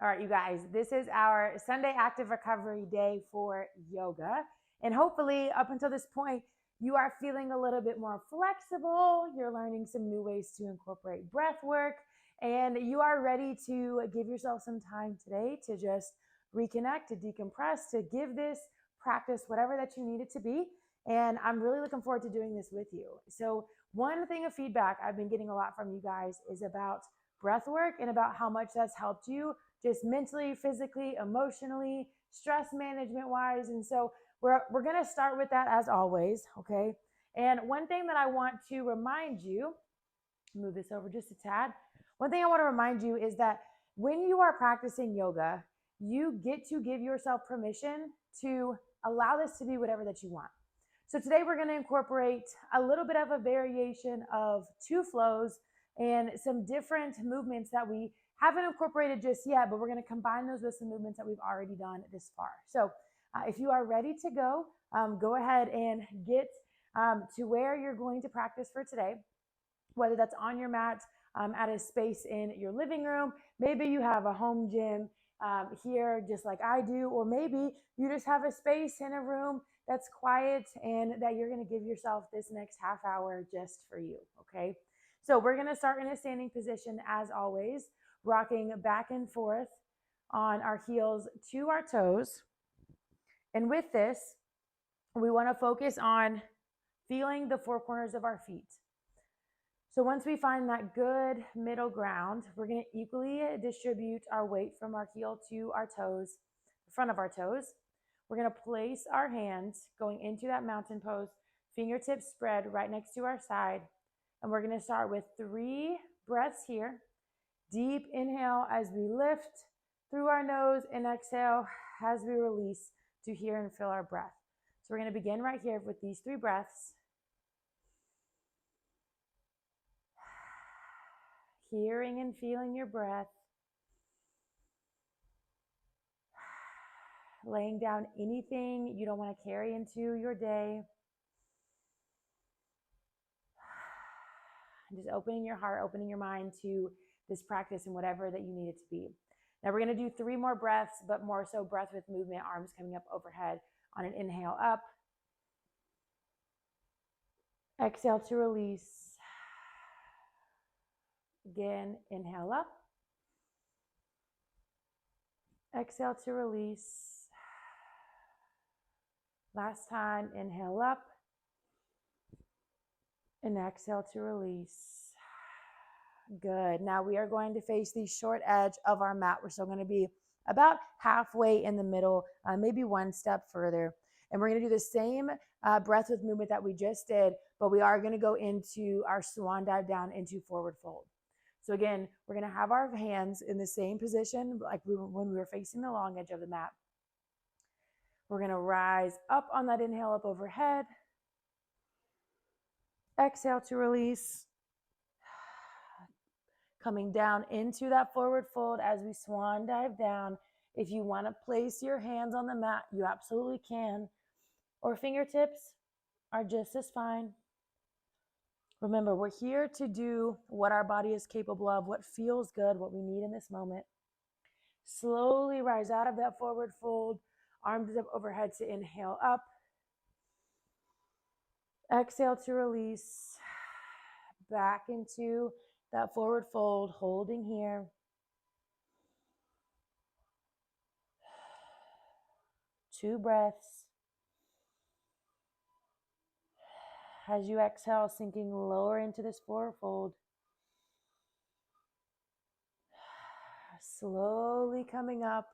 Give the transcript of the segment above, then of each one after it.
All right, you guys, this is our Sunday active recovery day for yoga. And hopefully, up until this point, you are feeling a little bit more flexible. You're learning some new ways to incorporate breath work, and you are ready to give yourself some time today to just reconnect, to decompress, to give this practice whatever that you need it to be. And I'm really looking forward to doing this with you. So, one thing of feedback I've been getting a lot from you guys is about breath work and about how much that's helped you just mentally, physically, emotionally, stress management wise. And so we're going to start with that as always. Okay. And one thing that I want to remind you, move this over just a tad. One thing I want to remind you is that when you are practicing yoga, you get to give yourself permission to allow this to be whatever that you want. So today we're going to incorporate a little bit of a variation of two flows and some different movements that we haven't incorporated just yet, but we're going to combine those with some movements that we've already done this far. So if you are ready to go ahead and get to where you're going to practice for today, whether that's on your mat, at a space in your living room. Maybe you have a home gym here just like I do, or maybe you just have a space in a room that's quiet and that you're going to give yourself this next half hour just for you, okay? So we're going to start in a standing position as always, rocking back and forth on our heels to our toes. And with this, we want to focus on feeling the four corners of our feet. So once we find that good middle ground, we're going to equally distribute our weight from our heel to our toes, the front of our toes. We're going to place our hands going into that mountain pose, fingertips spread right next to our side. And we're going to start with 3 breaths here. Deep inhale as we lift through our nose, and exhale as we release to hear and feel our breath. So we're going to begin right here with these 3 breaths. Hearing and feeling your breath. Laying down anything you don't want to carry into your day. Just opening your heart, opening your mind to this practice and whatever that you need it to be. Now we're going to do 3 more breaths, but more so breath with movement, arms coming up overhead on an inhale up. Exhale to release. Again, inhale up. Exhale to release. Last time, inhale up. And exhale to release. Good. Now we are going to face the short edge of our mat. We're still going to be about halfway in the middle, maybe one step further. And we're going to do the same breath with movement that we just did, but we are going to go into our swan dive down into forward fold. So again, we're going to have our hands in the same position like when we were facing the long edge of the mat. We're going to rise up on that inhale up overhead. Exhale to release. Coming down into that forward fold as we swan dive down. If you want to place your hands on the mat, you absolutely can. Or fingertips are just as fine. Remember, we're here to do what our body is capable of, what feels good, what we need in this moment. Slowly rise out of that forward fold, arms up overhead to inhale up. Exhale to release. Back into that forward fold, holding here. Two breaths. As you exhale, sinking lower into this forward fold. Slowly coming up.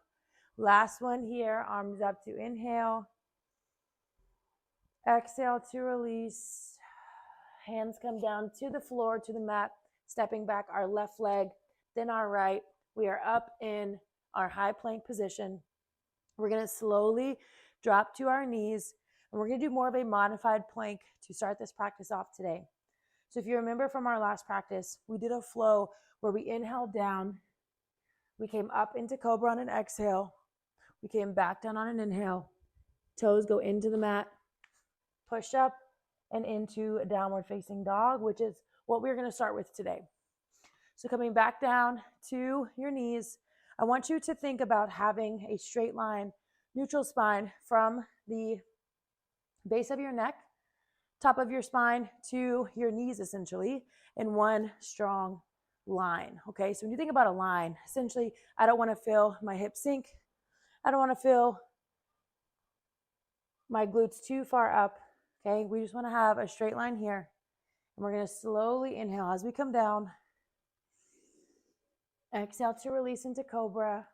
Last one here, arms up to inhale. Exhale to release. Hands come down to the floor, to the mat, stepping back our left leg, then our right. We are up in our high plank position. We're going to slowly drop to our knees, and we're going to do more of a modified plank to start this practice off today. So if you remember from our last practice, we did a flow where we inhaled down, we came up into cobra on an exhale, we came back down on an inhale, toes go into the mat, push up, and into a downward facing dog, which is what we're going to start with today. So coming back down to your knees, I want you to think about having a straight line, neutral spine from the base of your neck, top of your spine to your knees, essentially, in one strong line. Okay, so when you think about a line, essentially, I don't want to feel my hips sink. I don't want to feel my glutes too far up. Okay, we just want to have a straight line here. And we're going to slowly inhale as we come down. Exhale to release into cobra.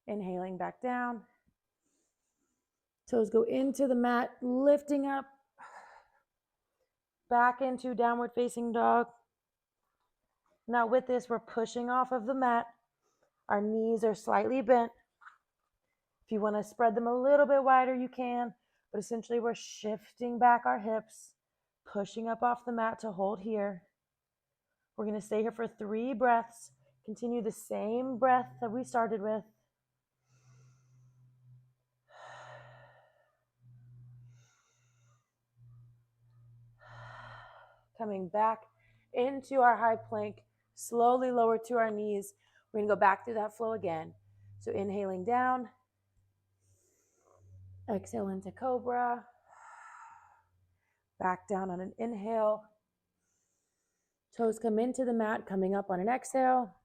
Inhaling back down. Toes go into the mat, lifting up. Back into downward facing dog. Now with this, we're pushing off of the mat. Our knees are slightly bent. If you want to spread them a little bit wider, you can. But essentially, we're shifting back our hips, pushing up off the mat to hold here. We're going to stay here for 3 breaths. Continue the same breath that we started with. Coming back into our high plank, slowly lower to our knees. We're going to go back through that flow again. So inhaling down. Exhale into cobra. Back down on an inhale. Toes come into the mat, coming up on an exhale.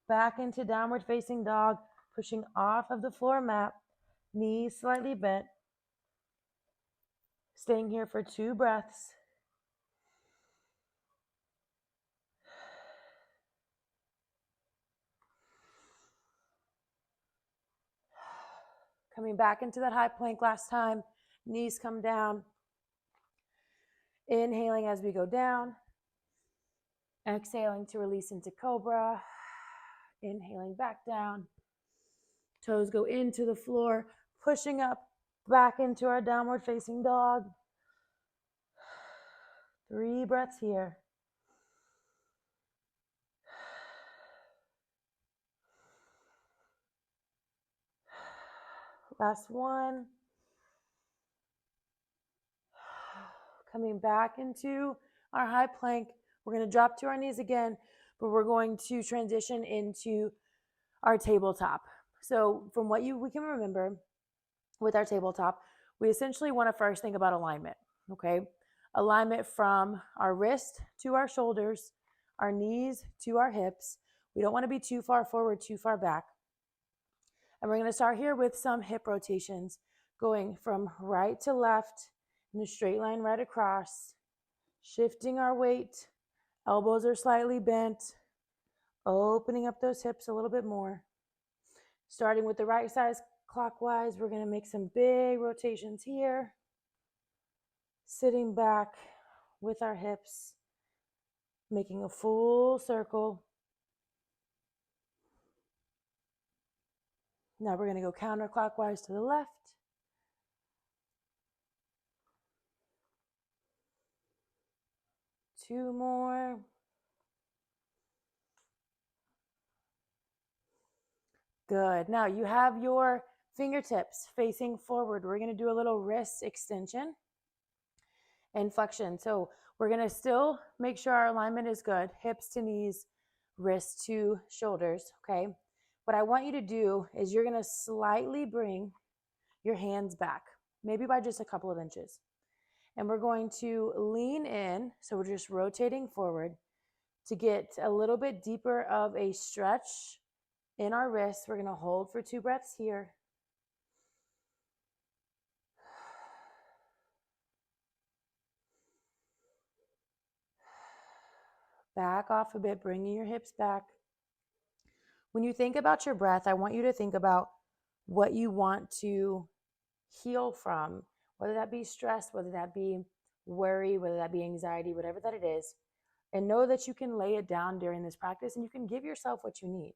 Back into downward facing dog, pushing off of the floor mat, knees slightly bent. Staying here for 2 breaths. Coming back into that high plank last time, knees come down. Inhaling as we go down. Exhaling to release into cobra. Inhaling back down. Toes go into the floor, pushing up back into our downward facing dog. 3 breaths here. Last one. Coming back into our high plank. We're going to drop to our knees again, but we're going to transition into our tabletop. So from what we can remember with our tabletop, we essentially want to first think about alignment, okay? Alignment from our wrist to our shoulders, our knees to our hips. We don't want to be too far forward, too far back. And we're going to start here with some hip rotations, going from right to left in a straight line right across, shifting our weight. Elbows are slightly bent, opening up those hips a little bit more. Starting with the right side clockwise, we're going to make some big rotations here. Sitting back with our hips, making a full circle. Now we're going to go counterclockwise to the left. Two more. Good. Now you have your fingertips facing forward. We're going to do a little wrist extension and flexion. So we're going to still make sure our alignment is good. Hips to knees, wrists to shoulders. Okay. What I want you to do is you're going to slightly bring your hands back, maybe by just a couple of inches. And we're going to lean in. So we're just rotating forward to get a little bit deeper of a stretch in our wrists. We're going to hold for 2 breaths here. Back off a bit, bringing your hips back. When you think about your breath, I want you to think about what you want to heal from, whether that be stress, whether that be worry, whether that be anxiety, whatever that it is. And know that you can lay it down during this practice and you can give yourself what you need.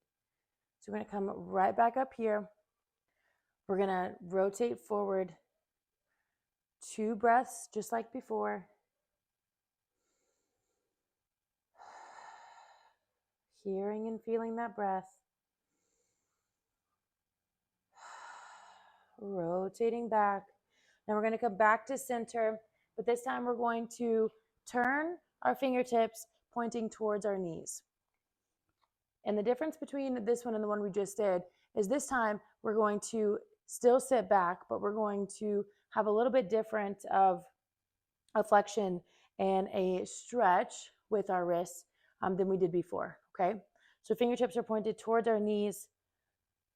So we're going to come right back up here. We're going to rotate forward 2 breaths, just like before. Hearing and feeling that breath. Rotating back. Now we're going to come back to center, but this time we're going to turn our fingertips pointing towards our knees. And the difference between this one and the one we just did is this time we're going to still sit back, but we're going to have a little bit different of a flexion and a stretch with our wrists than we did before, okay? So fingertips are pointed towards our knees.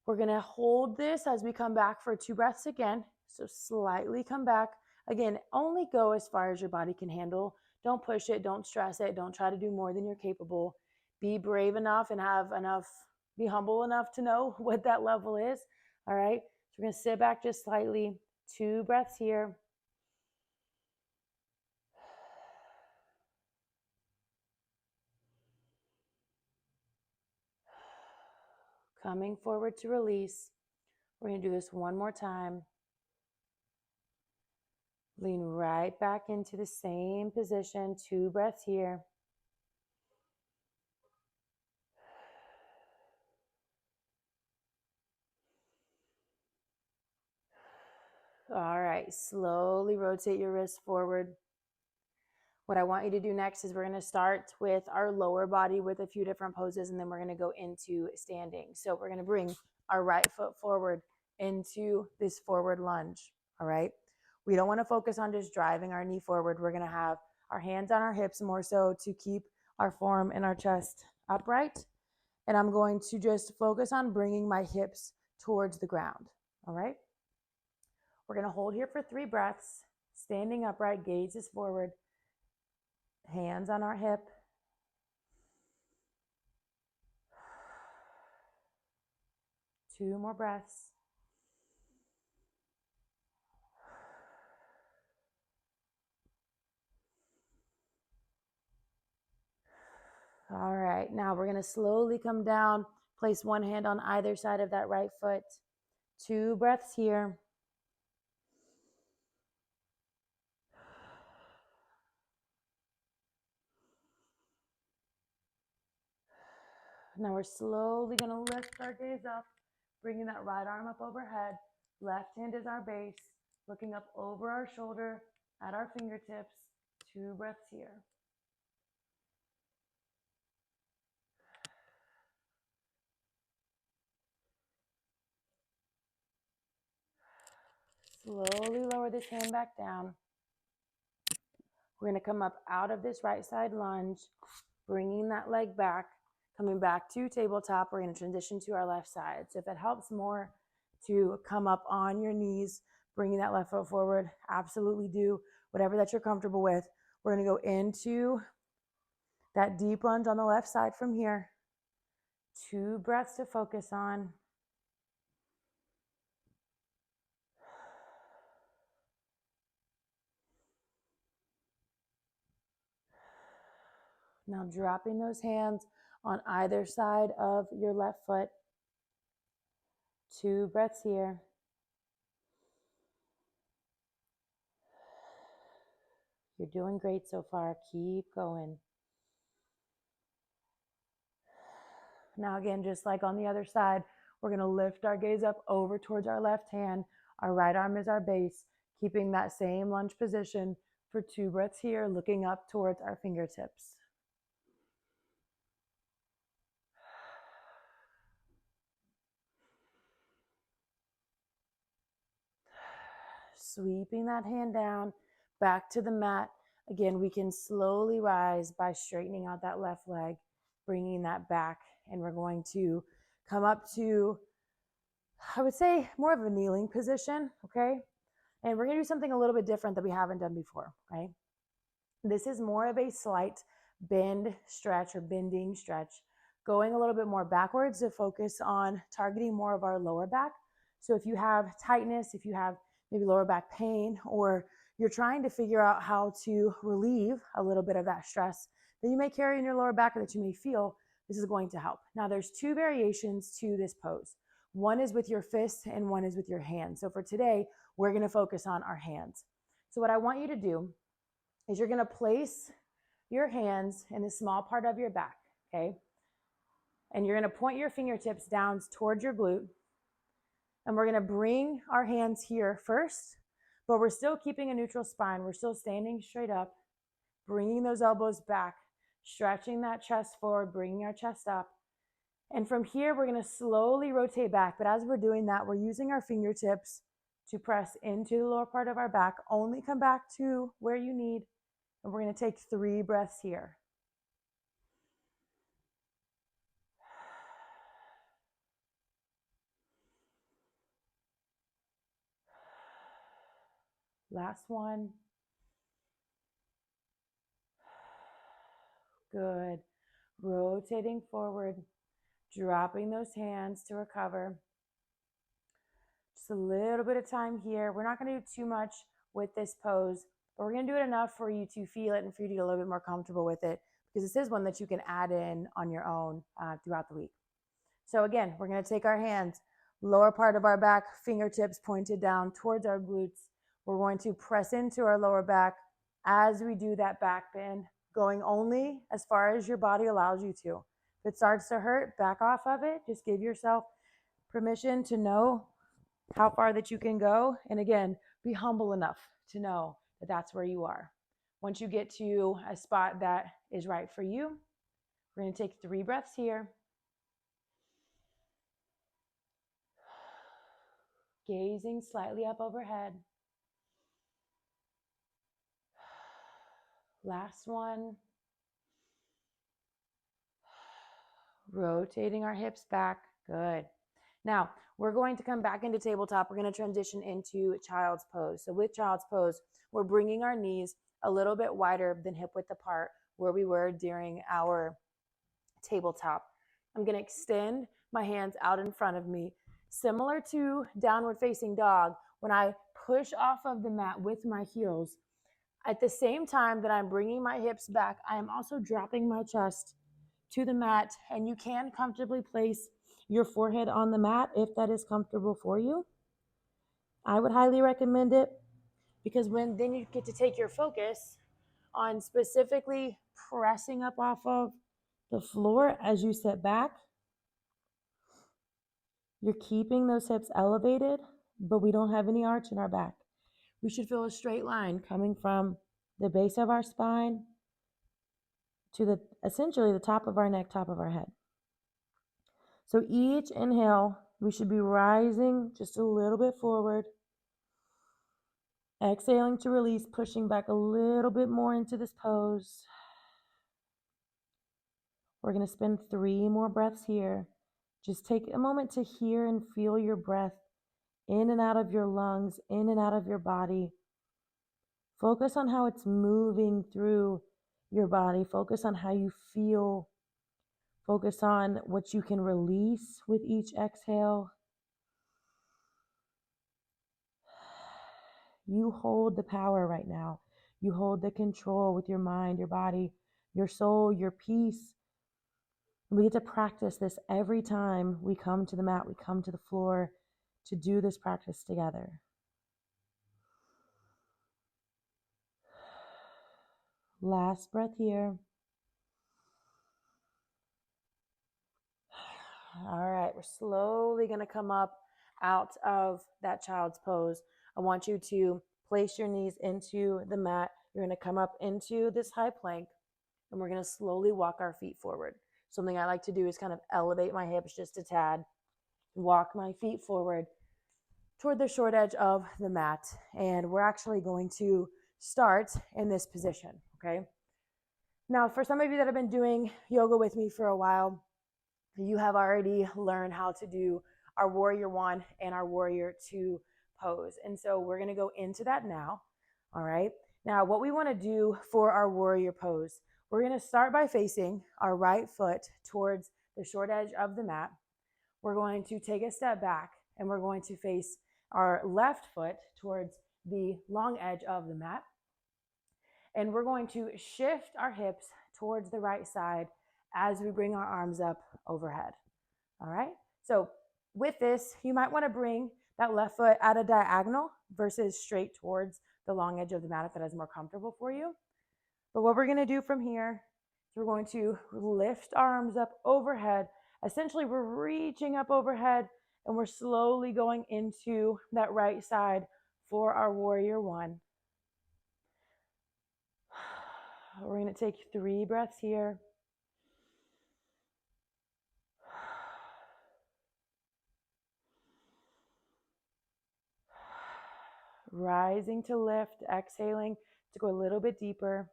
We're gonna hold this as we come back for 2 breaths again. So slightly come back. Again, only go as far as your body can handle. Don't push it, don't stress it, don't try to do more than you're capable. Be brave enough and have enough, be humble enough to know what that level is, all right? So we're gonna sit back just slightly. 2 breaths here. Coming forward to release. We're going to do this one more time. Lean right back into the same position. 2 breaths here. All right, slowly rotate your wrist forward. What I want you to do next is we're going to start with our lower body with a few different poses, and then we're going to go into standing. So we're going to bring our right foot forward into this forward lunge, all right? We don't want to focus on just driving our knee forward. We're going to have our hands on our hips more so to keep our form and our chest upright. And I'm going to just focus on bringing my hips towards the ground, all right? We're going to hold here for 3 breaths, standing upright, gaze is forward, hands on our hip. Two more breaths. All right, now we're going to slowly come down, place one hand on either side of that right foot. 2 breaths here. Now we're slowly going to lift our gaze up, bringing that right arm up overhead. Left hand is our base, looking up over our shoulder at our fingertips. 2 breaths here. Slowly lower this hand back down. We're going to come up out of this right side lunge, bringing that leg back, coming back to tabletop. We're going to transition to our left side. So if it helps more to come up on your knees, bringing that left foot forward, absolutely do whatever that you're comfortable with. We're going to go into that deep lunge on the left side from here. 2 breaths to focus on. Now dropping those hands on either side of your left foot. 2 breaths here. You're doing great so far. Keep going. Now again, just like on the other side, we're going to lift our gaze up over towards our left hand. Our right arm is our base, keeping that same lunge position for 2 breaths here, looking up towards our fingertips. Sweeping that hand down, back to the mat. Again, we can slowly rise by straightening out that left leg, bringing that back, and we're going to come up to, I would say, more of a kneeling position, okay? And we're going to do something a little bit different that we haven't done before, okay? This is more of a slight bend stretch or bending stretch, going a little bit more backwards to focus on targeting more of our lower back. So if you have tightness, if you have maybe lower back pain, or you're trying to figure out how to relieve a little bit of that stress that you may carry in your lower back or that you may feel, this is going to help. Now there's 2 variations to this pose. One is with your fists and one is with your hands. So for today, we're going to focus on our hands. So what I want you to do is you're going to place your hands in the small part of your back, okay? And you're going to point your fingertips down towards your glute. And we're going to bring our hands here first, but we're still keeping a neutral spine. We're still standing straight up, bringing those elbows back, stretching that chest forward, bringing our chest up. And from here, we're going to slowly rotate back. But as we're doing that, we're using our fingertips to press into the lower part of our back. Only come back to where you need. And we're going to take 3 breaths here. Last one. Good. Rotating forward, dropping those hands to recover. Just a little bit of time here. We're not going to do too much with this pose, but we're going to do it enough for you to feel it and for you to get a little bit more comfortable with it, because this is one that you can add in on your own throughout the week. So again, we're going to take our hands, lower part of our back, fingertips pointed down towards our glutes. We're going to press into our lower back as we do that back bend, going only as far as your body allows you to. If it starts to hurt, back off of it. Just give yourself permission to know how far that you can go. And again, be humble enough to know that that's where you are. Once you get to a spot that is right for you, we're going to take 3 breaths here. Gazing slightly up overhead. Last one. Rotating our hips back. Good. Now, we're going to come back into tabletop. We're going to transition into child's pose. So with child's pose, we're bringing our knees a little bit wider than hip width apart where we were during our tabletop. I'm going to extend my hands out in front of me. Similar to downward facing dog, when I push off of the mat with my heels, at the same time that I'm bringing my hips back, I am also dropping my chest to the mat, and you can comfortably place your forehead on the mat if that is comfortable for you. I would highly recommend it, because then you get to take your focus on specifically pressing up off of the floor as you sit back. You're keeping those hips elevated, but we don't have any arch in our back. We should feel a straight line coming from the base of our spine to essentially the top of our neck, top of our head. So each inhale, we should be rising just a little bit forward. Exhaling to release, pushing back a little bit more into this pose. We're going to spend 3 more breaths here. Just take a moment to hear and feel your breath in and out of your lungs, in and out of your body. Focus on how it's moving through your body. Focus on how you feel. Focus on what you can release with each exhale. You hold the power right now. You hold the control with your mind, your body, your soul, your peace. We get to practice this every time we come to the mat, we come to the floor to do this practice together. Last breath here. All right, we're slowly going to come up out of that child's pose. I want you to place your knees into the mat. You're going to come up into this high plank, and we're going to slowly walk our feet forward. Something I like to do is kind of elevate my hips just a tad, walk my feet forward toward the short edge of the mat. And we're actually going to start in this position, okay? Now, for some of you that have been doing yoga with me for a while, you have already learned how to do our Warrior 1 and our Warrior 2 pose. And so we're going to go into that now, all right? Now, what we want to do for our Warrior pose, we're going to start by facing our right foot towards the short edge of the mat. We're going to take a step back, and we're going to face our left foot towards the long edge of the mat. And we're going to shift our hips towards the right side as we bring our arms up overhead. All right? So with this, you might want to bring that left foot at a diagonal versus straight towards the long edge of the mat if that is more comfortable for you. But what we're going to do from here is we're going to lift our arms up overhead. Essentially, we're reaching up overhead, and we're slowly going into that right side for our Warrior 1. We're going to take 3 breaths here. Rising to lift, exhaling to go a little bit deeper.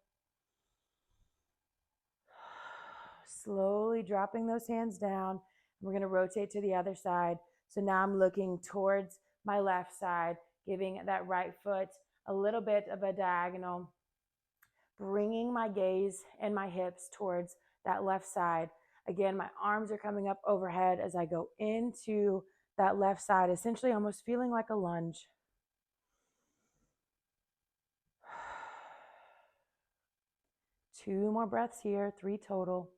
Slowly dropping those hands down. We're going to rotate to the other side. So now I'm looking towards my left side, giving that right foot a little bit of a diagonal, bringing my gaze and my hips towards that left side. Again, my arms are coming up overhead as I go into that left side, essentially almost feeling like a lunge. Two more breaths here, 3 total.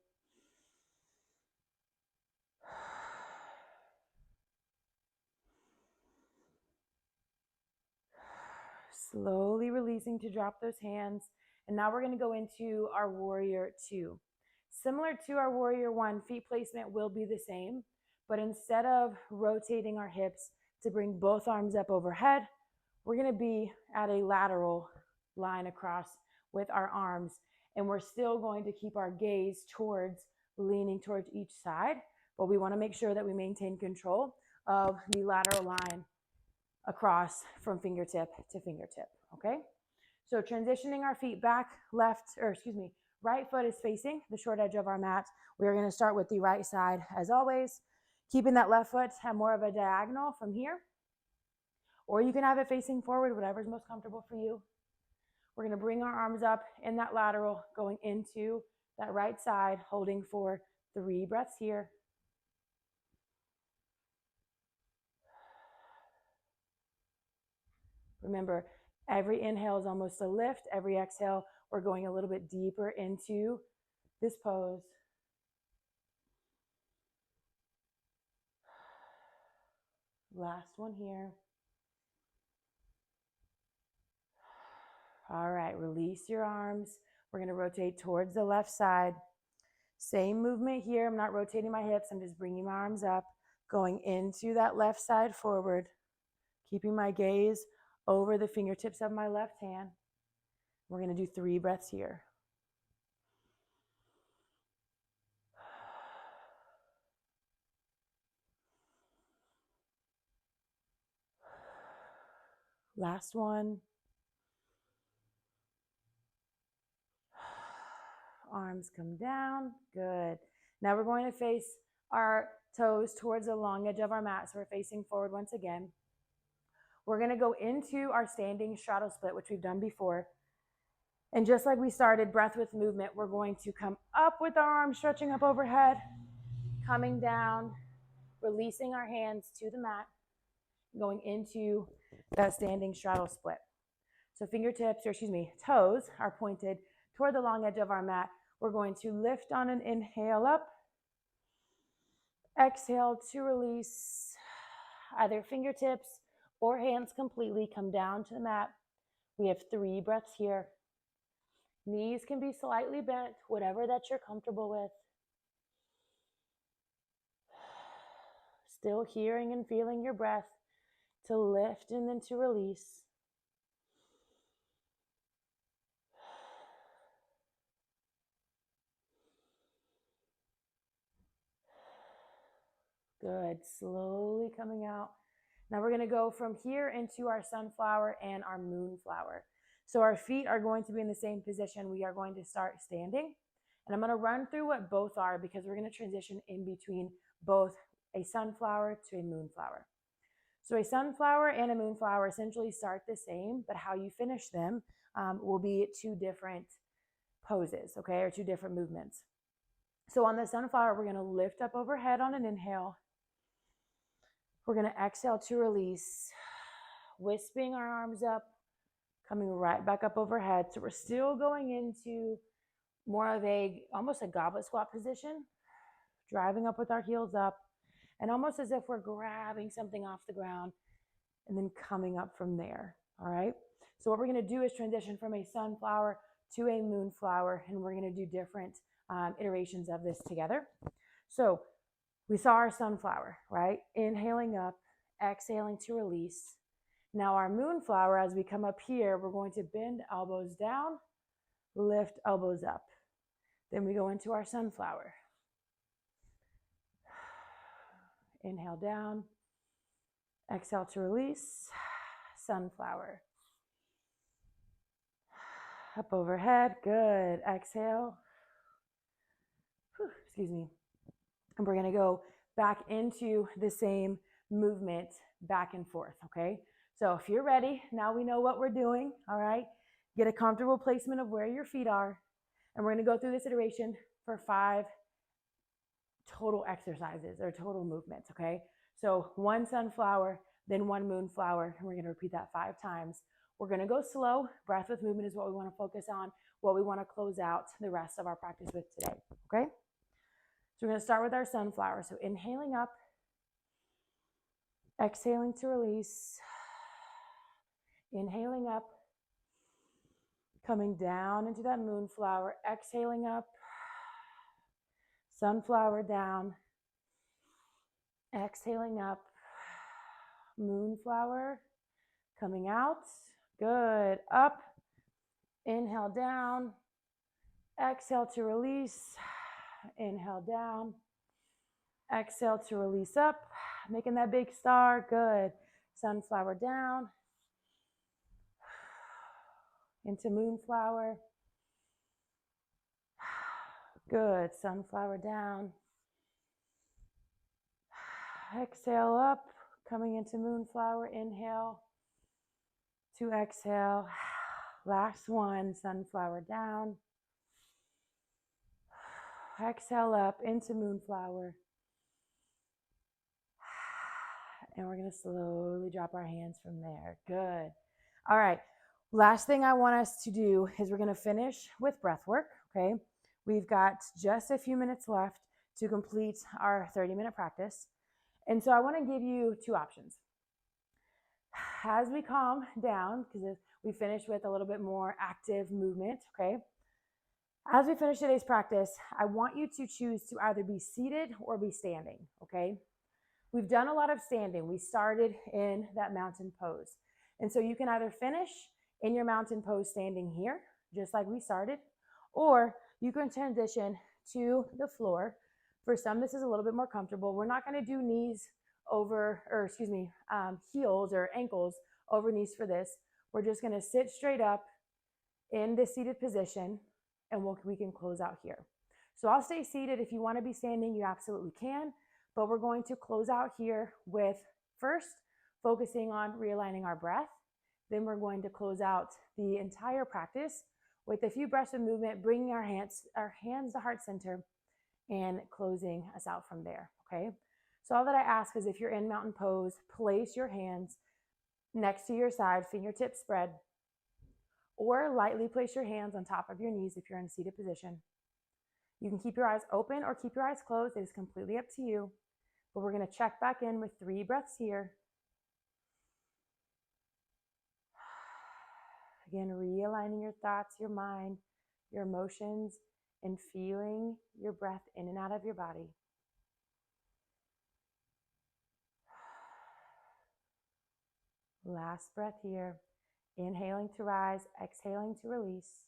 Slowly releasing to drop those hands. And now we're going to go into our warrior 2. Similar to our warrior 1, feet placement will be the same, but instead of rotating our hips to bring both arms up overhead, we're going to be at a lateral line across with our arms, and we're still going to keep our gaze towards leaning towards each side, but we want to make sure that we maintain control of the lateral line across from fingertip to fingertip, okay? So transitioning our feet back, right foot is facing the short edge of our mat. We're going to start with the right side as always, keeping that left foot at more of a diagonal from here, or you can have it facing forward, whatever's most comfortable for you. We're going to bring our arms up in that lateral, going into that right side, holding for 3 breaths here. Remember, every inhale is almost a lift. Every exhale, we're going a little bit deeper into this pose. Last one here. All right, release your arms. We're going to rotate towards the left side. Same movement here. I'm not rotating my hips. I'm just bringing my arms up, going into that left side forward, keeping my gaze over the fingertips of my left hand. We're going to do 3 breaths here. Last one. Arms come down. Good. Now we're going to face our toes towards the long edge of our mat. So we're facing forward once again. We're going to go into our standing straddle split, which we've done before. And just like we started, breath with movement, we're going to come up with our arms stretching up overhead, coming down, releasing our hands to the mat, going into that standing straddle split. So toes are pointed toward the long edge of our mat. We're going to lift on an inhale up, exhale to release. Either fingertips or hands completely come down to the mat. We have 3 breaths here. Knees can be slightly bent, whatever that you're comfortable with. Still hearing and feeling your breath to lift and then to release. Good. Slowly coming out. Now we're going to go from here into our sunflower and our moonflower. So our feet are going to be in the same position. We are going to start standing. And I'm going to run through what both are because we're going to transition in between both a sunflower to a moonflower. So a sunflower and a moonflower essentially start the same, but how you finish them will be 2 different poses, okay, or 2 different movements. So on the sunflower, we're going to lift up overhead on an inhale. We're going to exhale to release, wisping our arms up, coming right back up overhead. So we're still going into more of almost a goblet squat position, driving up with our heels up, and almost as if we're grabbing something off the ground and then coming up from there, all right? So what we're going to do is transition from a sunflower to a moonflower, and we're going to do different iterations of this together. So we saw our sunflower, right? Inhaling up, exhaling to release. Now our moonflower, as we come up here, we're going to bend elbows down, lift elbows up. Then we go into our sunflower. Inhale down, exhale to release, sunflower. Up overhead. Good. Exhale. Whew, excuse me. And we're going to go back into the same movement back and forth, okay? So if you're ready, now we know what we're doing, all right? Get a comfortable placement of where your feet are. And we're going to go through this iteration for 5 total exercises or total movements, okay? So 1 sunflower, then 1 moonflower, and we're going to repeat that 5 times. We're going to go slow. Breath with movement is what we want to focus on, what we want to close out the rest of our practice with today, okay? So we're going to start with our sunflower. So inhaling up, exhaling to release, inhaling up, coming down into that moonflower, exhaling up, sunflower down, exhaling up, moonflower, coming out, good, up, inhale down, exhale to release, inhale down, exhale to release up, making that big star, good, sunflower down, into moonflower, good, sunflower down, exhale up, coming into moonflower, inhale to exhale, last one, sunflower down, exhale up into moonflower, and we're going to slowly drop our hands from there. Good. All right. Last thing I want us to do is we're going to finish with breath work, okay? We've got just a few minutes left to complete our 30-minute practice. And so I want to give you 2 options. As we calm down, because we finish with a little bit more active movement, okay? As we finish today's practice, I want you to choose to either be seated or be standing, okay? We've done a lot of standing. We started in that mountain pose. And so you can either finish in your mountain pose standing here, just like we started, or you can transition to the floor. For some, this is a little bit more comfortable. We're not going to do heels or ankles over knees for this. We're just going to sit straight up in the seated position, and we can close out here. So I'll stay seated. If you want to be standing, you absolutely can. But we're going to close out here with first focusing on realigning our breath. Then we're going to close out the entire practice with a few breaths of movement, bringing our hands to heart center and closing us out from there, okay? So all that I ask is if you're in mountain pose, place your hands next to your side, fingertips spread, or lightly place your hands on top of your knees if you're in a seated position. You can keep your eyes open or keep your eyes closed. It is completely up to you. But we're going to check back in with 3 breaths here. Again, realigning your thoughts, your mind, your emotions, and feeling your breath in and out of your body. Last breath here. Inhaling to rise, exhaling to release.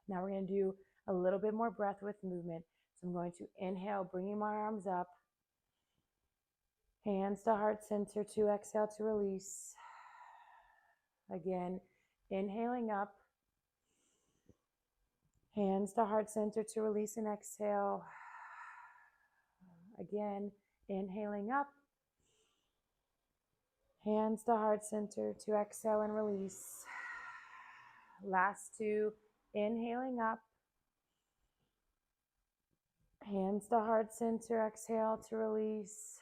Now we're going to do a little bit more breath with movement. So I'm going to inhale, bringing my arms up. Hands to heart center, to exhale to release. Again, inhaling up. Hands to heart center to release and exhale. Again, inhaling up. Hands to heart center to exhale and release. Last 2, inhaling up. Hands to heart center, exhale to release.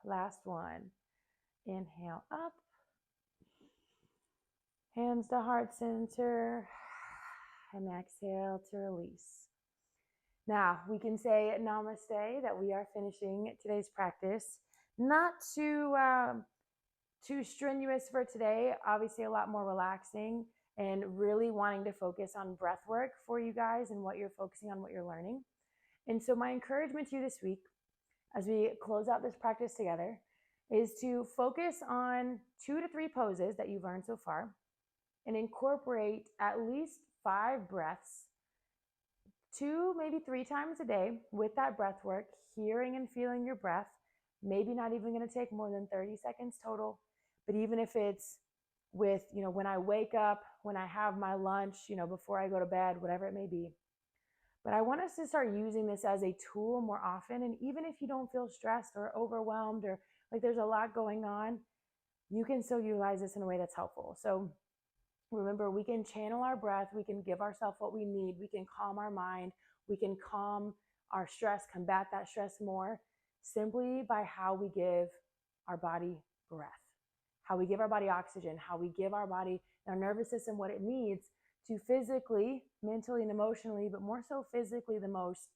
Last 1, inhale up. Hands to heart center, and exhale to release. Now, we can say namaste, that we are finishing today's practice. Not too strenuous for today, obviously a lot more relaxing and really wanting to focus on breath work for you guys and what you're focusing on, what you're learning. And so my encouragement to you this week, as we close out this practice together, is to focus on 2 to 3 poses that you've learned so far and incorporate at least 5 breaths, 2, maybe 3 times a day with that breath work, hearing and feeling your breath. Maybe not even going to take more than 30 seconds total, But even if it's with, when I wake up, when I have my lunch, before I go to bed, whatever it may be. But I want us to start using this as a tool more often. And even if you don't feel stressed or overwhelmed or like there's a lot going on, you can still utilize this in a way that's helpful. So remember, we can channel our breath, we can give ourselves what we need, we can calm our mind, we can calm our stress, combat that stress more simply by how we give our body breath, how we give our body oxygen, how we give our body, our nervous system what it needs to physically, mentally, and emotionally, but more so physically the most,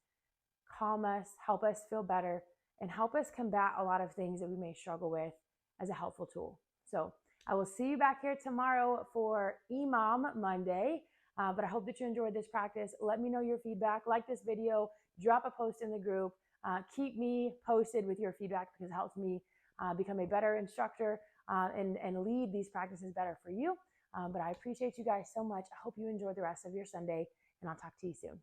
calm us, help us feel better, and help us combat a lot of things that we may struggle with as a helpful tool. So I will see you back here tomorrow for EMOM Monday. But I hope that you enjoyed this practice. Let me know your feedback. Like this video, drop a post in the group. Keep me posted with your feedback because it helps me become a better instructor and lead these practices better for you. But I appreciate you guys so much. I hope you enjoy the rest of your Sunday, and I'll talk to you soon.